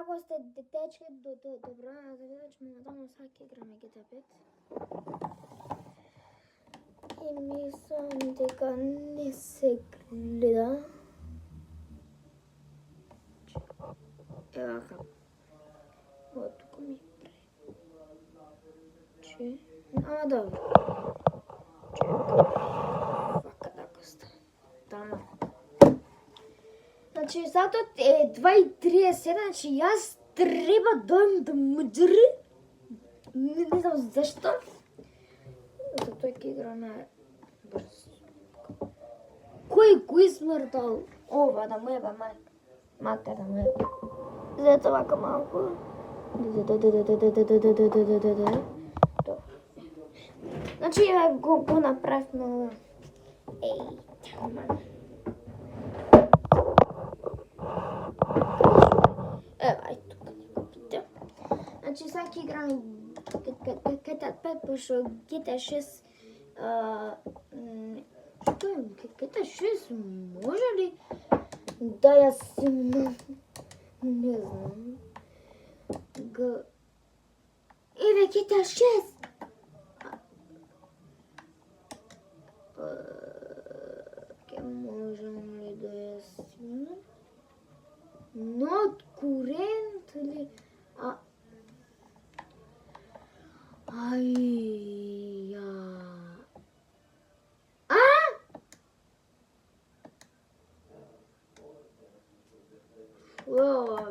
Како сте детечки, добро, заведеч моментално сака играме GTA 5. И мислам дека не се гледа. Ева како. Ова тука ми пречи. Ама добро. Вака така ста. Тама. Значи, сатот е 2:37, значи јас треба дојм да мџри. Не знам зашто. Затоа ќе играме брз. Кој го измрдал ова да му еба мака да му еба. Зато вака малку. Значи, го направивме. Еј, тама. Ева, тука neko pita. Значи, сега ќе играме GTA 5, пошто GTA 6... Што е? GTA 6 може ли да ја снимам? Не знам. Еве, GTA 6! Ке можам ли да ја снимам? Not currently. Ова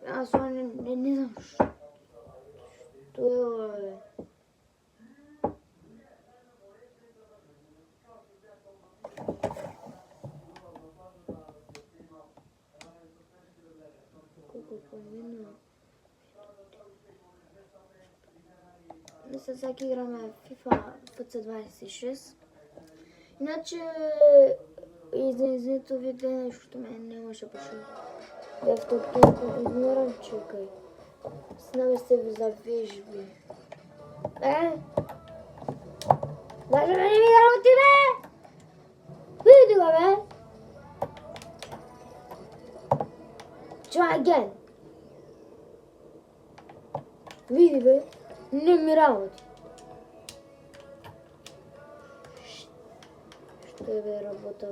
Јас не знам што е ова. Сега ќе играме FIFA FC26. Иначе, извинете видео, што мене не може пошо. Лептопот изморам, чекај. Снаме се за вежби. Зашто не ми работи, бе? Види го, бе? Try again. Види, бе? Не ми работи. Што е бе работа?